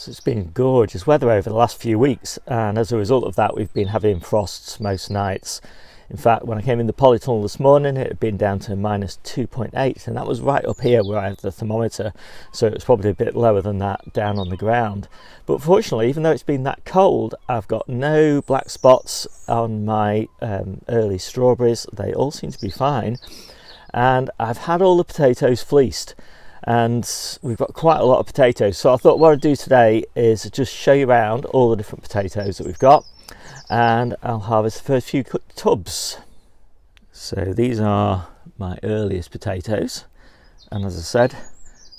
So it's been gorgeous weather over the last few weeks, and as a result of that we've been having frosts most nights. In fact, when I came in the Polytunnel this morning, it had been down to minus 2.8, and that was right up here where I have the thermometer, so it was probably a bit lower than that down on the ground. But fortunately, even though it's been that cold, I've got no black spots on my early strawberries. They all seem to be fine, and I've had all the potatoes fleeced, and we've got quite a lot of potatoes. So I thought what I'd do today is just show you around all the different potatoes that we've got, and I'll harvest the first few tubs. So these are my earliest potatoes, and as I said,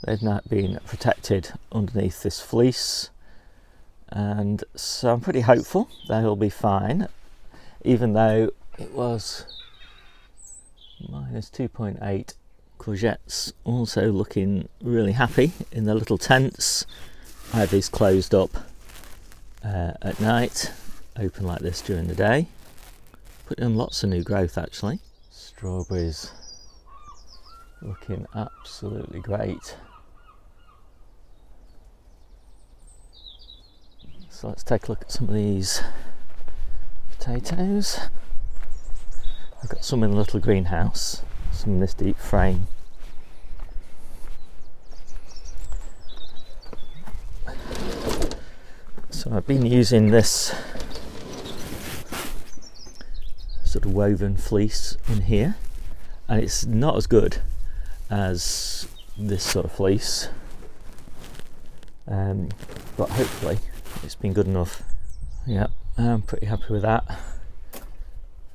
they've now been protected underneath this fleece, and so I'm pretty hopeful they'll be fine, even though it was minus 2.8. Courgettes also looking really happy in their little tents. I have these closed up at night, open like this during the day. Put in lots of new growth actually. Strawberries looking absolutely great. So let's take a look at some of these potatoes. I've got some in the little greenhouse, some in this deep frame. So I've been using this sort of woven fleece in here, and it's not as good as this sort of fleece, but hopefully it's been good enough. Yeah, I'm pretty happy with that.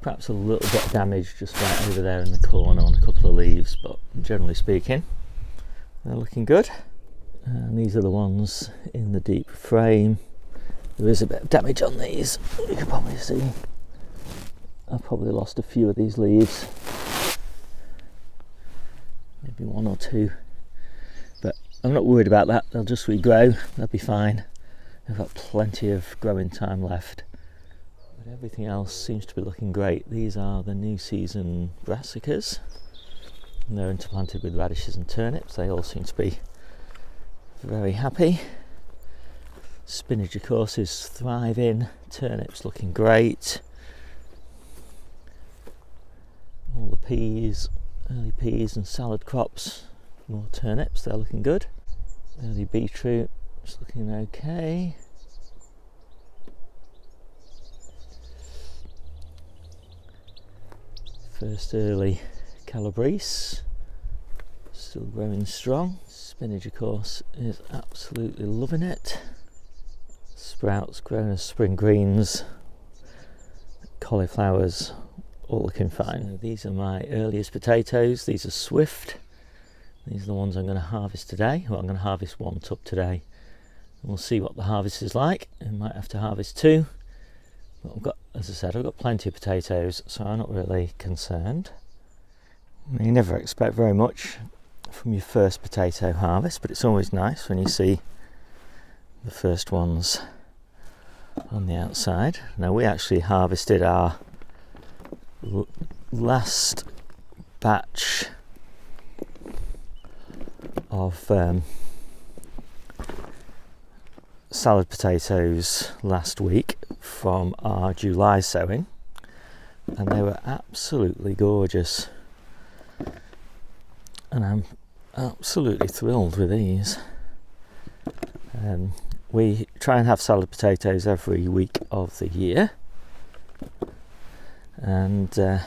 Perhaps a little bit of damage just right over there in the corner on a couple of leaves, but generally speaking they're looking good. And these are the ones in the deep frame. There is a bit of damage on these, you can probably see. I've probably lost a few of these leaves, maybe one or two, but I'm not worried about that. They'll just regrow, they'll be fine. I've got plenty of growing time left. But everything else seems to be looking great. These are the new season brassicas, and they're interplanted with radishes and turnips. They all seem to be very happy. Spinach of course is thriving, turnips looking great. All the peas, early peas and salad crops, more turnips, they're looking good. Early beetroot is looking okay. First early calabrese, still growing strong. Spinach of course is absolutely loving it. Sprouts grown as spring greens, cauliflowers all looking fine. So these are my earliest potatoes. These are Swift. These are the ones I'm going to harvest today. Well, I'm going to harvest one tub today. And we'll see what the harvest is like. I might have to harvest two. But I've got, as I said, I've got plenty of potatoes, so I'm not really concerned. You never expect very much from your first potato harvest, but it's always nice when you see the first ones on the outside. Now we actually harvested our last batch of salad potatoes last week from our July sowing, and they were absolutely gorgeous, and I'm absolutely thrilled with these. We try and have salad potatoes every week of the year, and as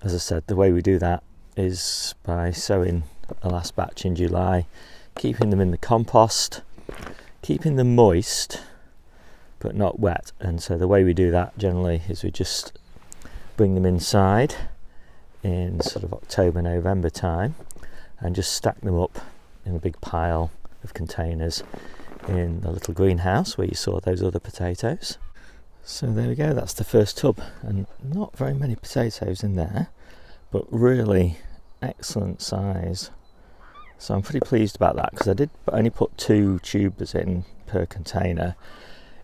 I said, the way we do that is by sowing a last batch in July, keeping them in the compost, keeping them moist but not wet. And so the way we do that generally is we just bring them inside in sort of October, November time, and just stack them up in a big pile of containers in the little greenhouse where you saw those other potatoes. So there we go, that's the first tub, and not very many potatoes in there, but really excellent size. So I'm pretty pleased about that, because I did only put 2 tubers in per container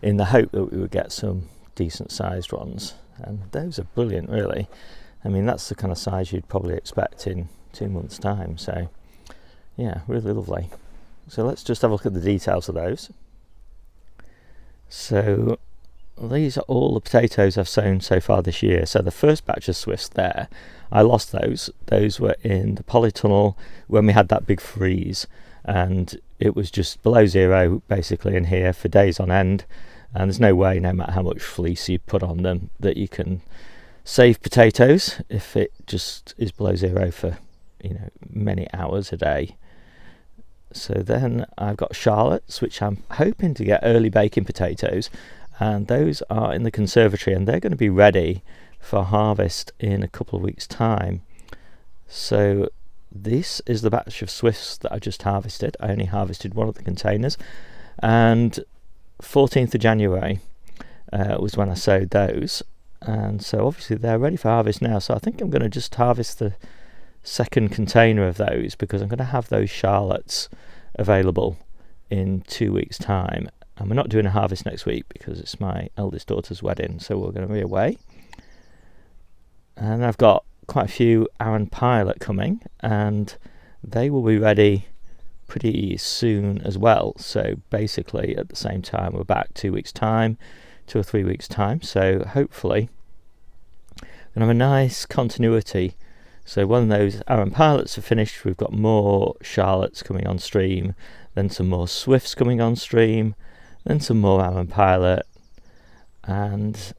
in the hope that we would get some decent sized ones, and those are brilliant really. I mean, that's the kind of size you'd probably expect in 2 months time, so yeah, really lovely. So let's just have a look at the details of those. So these are all the potatoes I've sown so far this year. So the first batch of swifts there, I lost those. Those were in the Polytunnel when we had that big freeze, and it was just below zero basically in here for days on end, and there's no way, no matter how much fleece you put on them, that you can save potatoes if it just is below zero for, you know, many hours a day. So then I've got Charlottes, which I'm hoping to get early baking potatoes, and those are in the conservatory, and they're going to be ready for harvest in a couple of weeks' time. So this is the batch of swifts that I just harvested. I only harvested one of the containers, and 14th of January was when I sowed those, and so obviously they're ready for harvest now. So I think I'm going to just harvest the second container of those, because I'm going to have those Charlottes available in 2 weeks' time. And we're not doing a harvest next week because it's my eldest daughter's wedding, so we're going to be away. And I've got quite a few Arran Pilot coming, and they will be ready pretty soon as well. So basically at the same time, we're back 2 weeks' time, 2 or 3 weeks' time. So hopefully we're going to have a nice continuity. So when those Arran Pilots are finished, we've got more Charlottes coming on stream, then some more Swifts coming on stream, then some more Arran Pilot, and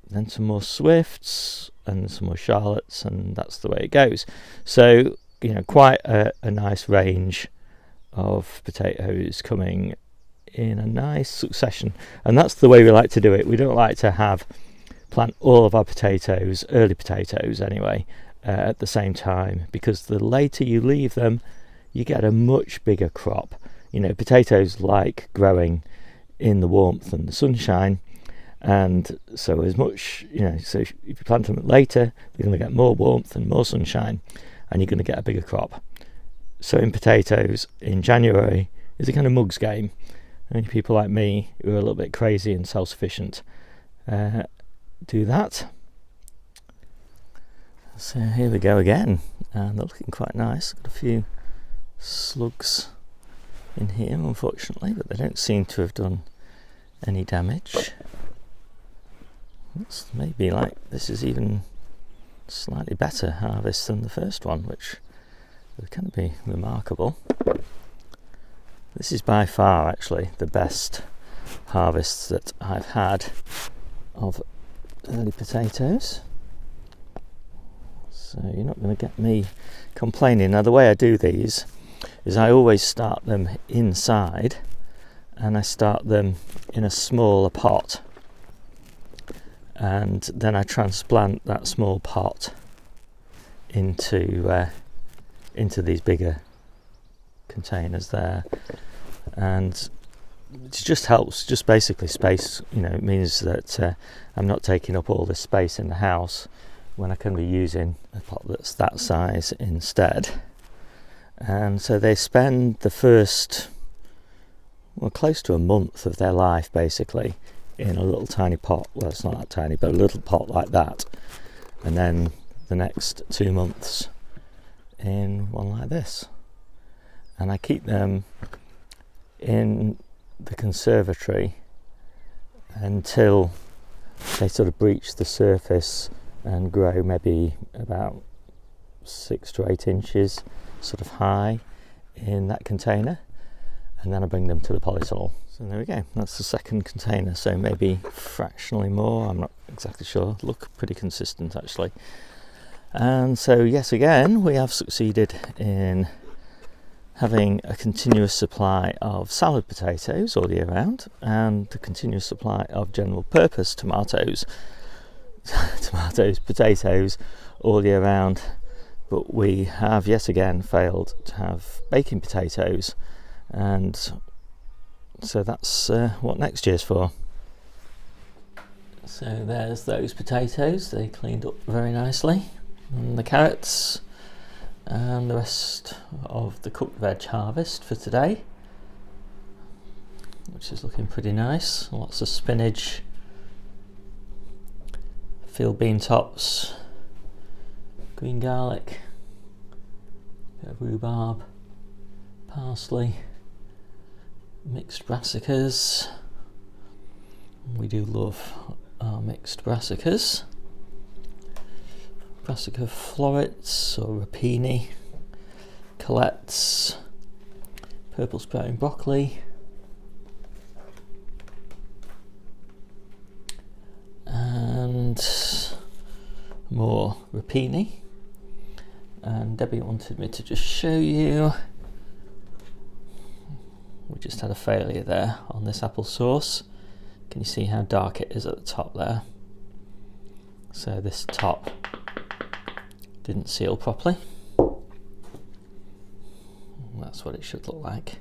then some more Swifts, and some more Charlottes, and that's the way it goes. So, you know, quite a nice range of potatoes coming in a nice succession, and that's the way we like to do it. We don't like to plant all of our potatoes, early potatoes anyway, at the same time, because the later you leave them, you get a much bigger crop. You know, potatoes like growing in the warmth and the sunshine, and so as much, you know, so if you plant them later, you're going to get more warmth and more sunshine, and you're going to get a bigger crop. So in potatoes in January is a kind of mugs game. Only people like me who are a little bit crazy and self-sufficient do that. So here we go again, and they're looking quite nice. Got a few slugs in here, unfortunately, but they don't seem to have done any damage. Looks maybe like this is even slightly better harvest than the first one, which would kind of be remarkable. This is by far actually the best harvest that I've had of early potatoes. So you're not going to get me complaining. Now the way I do these is I always start them inside, and I start them in a smaller pot, and then I transplant that small pot into these bigger containers there, and it just helps, just basically space. You know, it means that I'm not taking up all this space in the house when I can be using a pot that's that size instead. And so they spend the first, well, close to a month of their life basically in a little tiny pot. Well, it's not that tiny, but a little pot like that, and then the next 2 months in one like this. And I keep them in the conservatory until they sort of breach the surface and grow maybe about 6 to 8 inches sort of high in that container, and then I bring them to the Polytunnel. So there we go, that's the second container, so maybe fractionally more, I'm not exactly sure. Look pretty consistent actually. And so yes, again we have succeeded in having a continuous supply of salad potatoes all year round, and a continuous supply of general purpose potatoes all year round. But we have yet again failed to have baking potatoes, and so that's what next year's for. So there's those potatoes, they cleaned up very nicely, and the carrots, and the rest of the cooked veg harvest for today, which is looking pretty nice. Lots of spinach, field bean tops, green garlic, bit of rhubarb, parsley, mixed brassicas. We do love our mixed brassicas. Brassica florets or rapini, colettes, purple sprouting broccoli, and more rapini. And Debbie wanted me to just show you, we just had a failure there on this apple sauce. Can you see how dark it is at the top there? So this top didn't seal properly. That's what it should look like.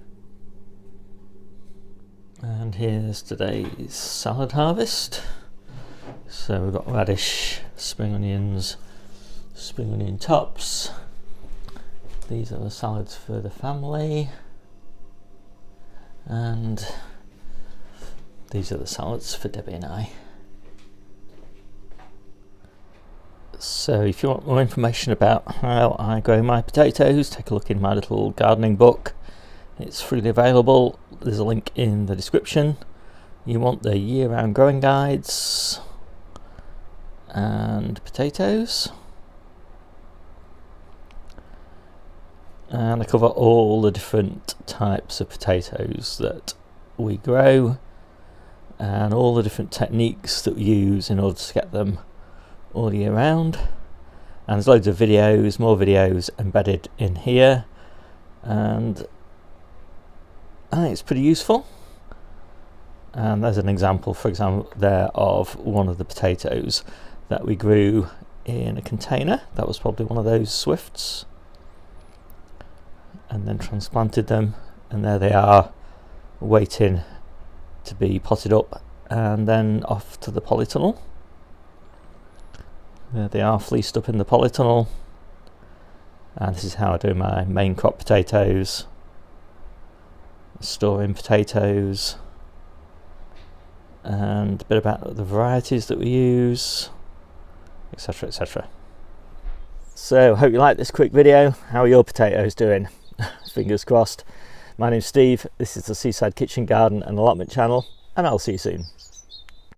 And here's today's salad harvest. So we've got radish, spring onions, spring onion tops. These are the salads for the family. And these are the salads for Debbie and I. So if you want more information about how I grow my potatoes, take a look in my little gardening book. It's freely available. There's a link in the description. You want the year-round growing guides and potatoes. And I cover all the different types of potatoes that we grow and all the different techniques that we use in order to get them all year round. And there's loads of videos, more videos embedded in here, and I think it's pretty useful. And there's an example, for example, there of one of the potatoes that we grew in a container. That was probably one of those Swifts, and then transplanted them, and there they are waiting to be potted up and then off to the polytunnel. There they are, fleeced up in the polytunnel. And this is how I do my main crop potatoes, storing potatoes, and a bit about the varieties that we use, etc, etc. So hope you like this quick video. How are your potatoes doing? Fingers crossed. My name's Steve, this is the Seaside Kitchen Garden and Allotment channel, and I'll see you soon.